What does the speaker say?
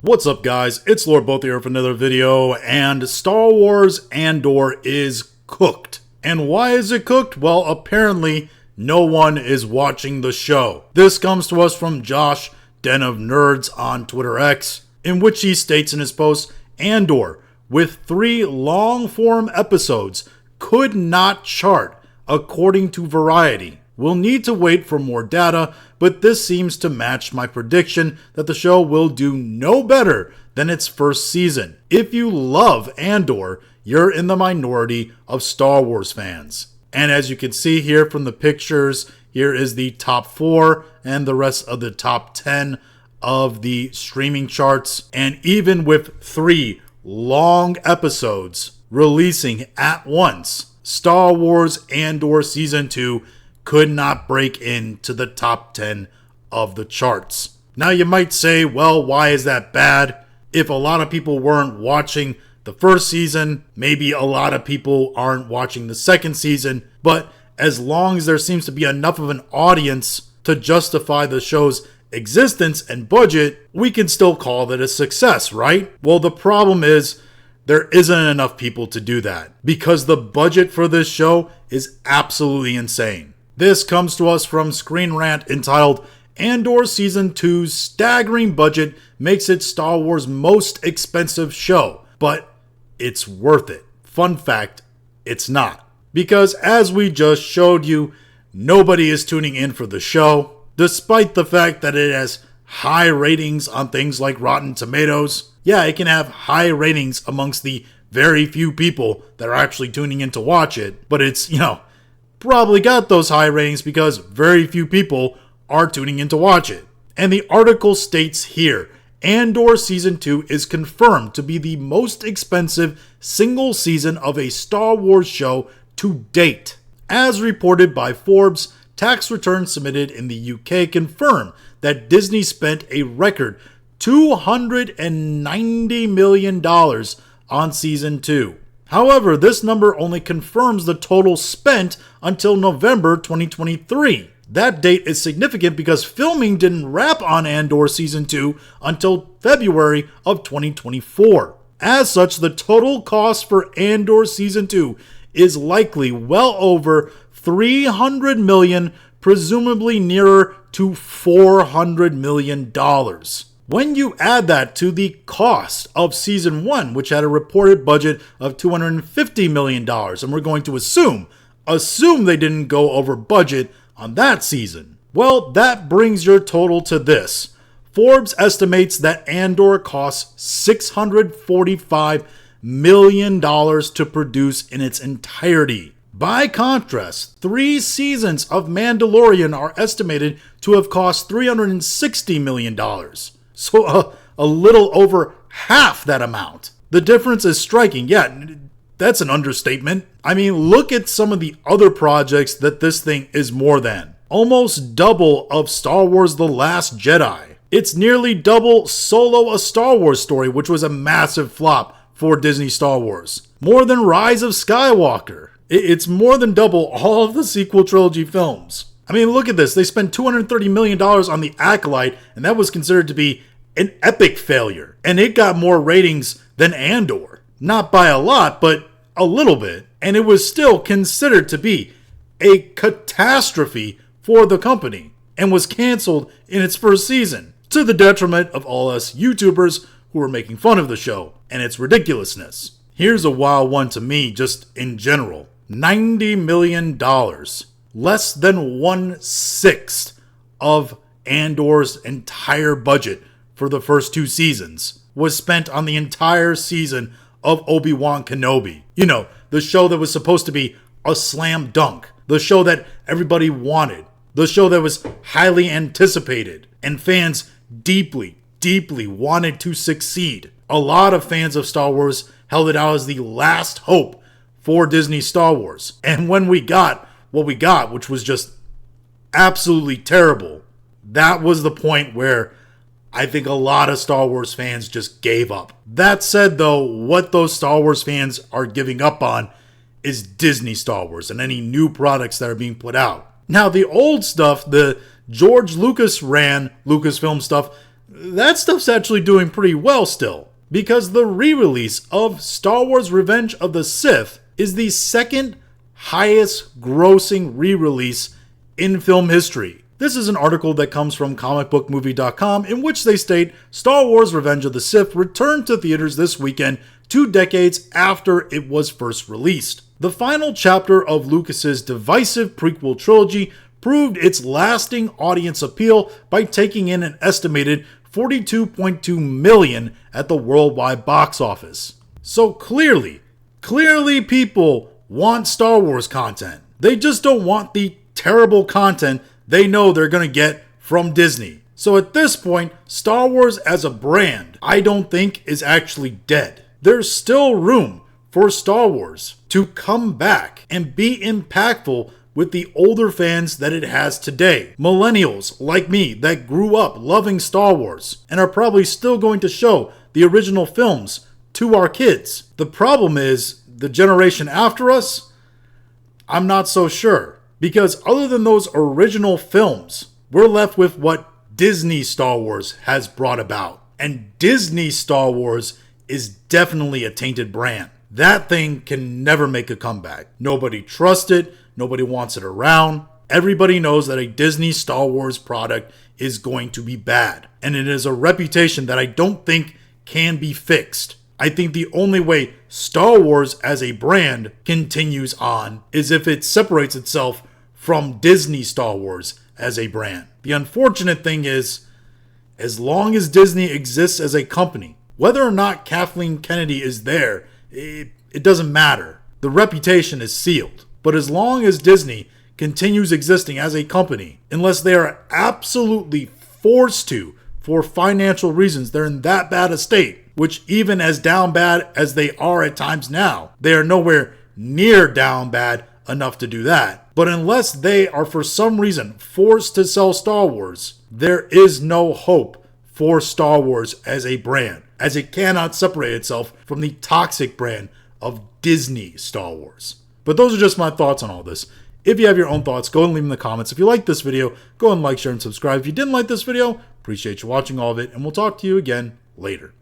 What's up, guys? It's Lord Both here for another video, and Star Wars Andor is cooked. And why is it cooked? Well, apparently no one is watching the show. This comes to us from Josh, Den of Nerds on Twitter X, in which he states in his post, Andor, with 3 long-form episodes, could not chart, according to Variety. We'll need to wait for more data, but this seems to match my prediction that the show will do no better than its first season. If you love Andor, you're in the minority of Star Wars fans. And as you can see here from the pictures, here is the top 4 and the rest of the top 10 of the streaming charts. And even with 3 long episodes releasing at once, Star Wars Andor Season 2 could not break into the top 10 of the charts. Now you might say, well, why is that bad? If a lot of people weren't watching the first season, maybe a lot of people aren't watching the second season, but as long as there seems to be enough of an audience to justify the show's existence and budget, we can still call it a success, right? Well, the problem is there isn't enough people to do that because the budget for this show is absolutely insane. This comes to us from Screen Rant entitled, Andor Season 2's staggering budget makes it Star Wars' most expensive show, but it's worth it. Fun fact, it's not. Because as we just showed you, nobody is tuning in for the show, despite the fact that it has high ratings on things like Rotten Tomatoes. Yeah, it can have high ratings amongst the very few people that are actually tuning in to watch it, but it's, probably got those high ratings because very few people are tuning in to watch it. And the article states here, Andor Season 2 is confirmed to be the most expensive single season of a Star Wars show to date. As reported by Forbes, tax returns submitted in the UK confirm that Disney spent a record $290 million on Season 2. However, this number only confirms the total spent until November 2023. That date is significant because filming didn't wrap on Andor Season 2 until February of 2024. As such, the total cost for Andor Season 2 is likely well over $300 million, presumably nearer to $400 million. When you add that to the cost of Season 1, which had a reported budget of $250 million, and we're going to assume they didn't go over budget on that season, well, that brings your total to this. Forbes estimates that Andor costs $645 million to produce in its entirety. By contrast, 3 seasons of Mandalorian are estimated to have cost $360 million. So a little over half that amount. The difference is striking. Yeah, that's an understatement. I mean, look at some of the other projects that this thing is more than. Almost double of Star Wars The Last Jedi. It's nearly double Solo: A Star Wars Story, which was a massive flop for Disney Star Wars. More than Rise of Skywalker. It's more than double all of the sequel trilogy films. I mean, look at this. They spent $230 million on The Acolyte, and that was considered to be an epic failure. And it got more ratings than Andor. Not by a lot, but a little bit. And it was still considered to be a catastrophe for the company, and was canceled in its first season, to the detriment of all us YouTubers who were making fun of the show and its ridiculousness. Here's a wild one to me, just in general. $90 million. Less than 1/6 of Andor's entire budget for the first 2 seasons was spent on the entire season of Obi-Wan Kenobi. The show that was supposed to be a slam dunk. The show that everybody wanted. The show that was highly anticipated. And fans deeply, deeply wanted to succeed. A lot of fans of Star Wars held it out as the last hope for Disney Star Wars. And when we got what we got, which was just absolutely terrible, that was the point where I think a lot of Star Wars fans just gave up. That said, though, what those Star Wars fans are giving up on is Disney Star Wars and any new products that are being put out. Now, the old stuff, the George Lucas ran Lucasfilm stuff, that stuff's actually doing pretty well still, because the re-release of Star Wars Revenge of the Sith is the second highest grossing re-release in film history. This is an article that comes from comicbookmovie.com in which they state Star Wars Revenge of the Sith returned to theaters this weekend 2 decades after it was first released. The final chapter of Lucas's divisive prequel trilogy proved its lasting audience appeal by taking in an estimated $42.2 million at the worldwide box office. So clearly people want Star Wars content. They just don't want the terrible content they know they're going to get from Disney. So at this point, Star Wars as a brand, I don't think is actually dead. There's still room for Star Wars to come back and be impactful with the older fans that it has today. Millennials like me that grew up loving Star Wars and are probably still going to show the original films to our kids. The problem is the generation after us, I'm not so sure. Because other than those original films, we're left with what Disney Star Wars has brought about. And Disney Star Wars is definitely a tainted brand. That thing can never make a comeback. Nobody trusts it. Nobody wants it around. Everybody knows that a Disney Star Wars product is going to be bad. And it is a reputation that I don't think can be fixed. I think the only way Star Wars as a brand continues on is if it separates itself from Disney Star Wars as a brand. The unfortunate thing is, as long as Disney exists as a company, whether or not Kathleen Kennedy is there, it doesn't matter. The reputation is sealed. But as long as Disney continues existing as a company, unless they are absolutely forced to, for financial reasons, they're in that bad a state, which even as down bad as they are at times now, they are nowhere near down bad enough to do that. But unless they are for some reason forced to sell Star Wars, there is no hope for Star Wars as a brand, as it cannot separate itself from the toxic brand of Disney Star Wars. But those are just my thoughts on all this. If you have your own thoughts, go and leave them in the comments. If you liked this video, go and like, share, and subscribe. If you didn't like this video, appreciate you watching all of it, and we'll talk to you again later.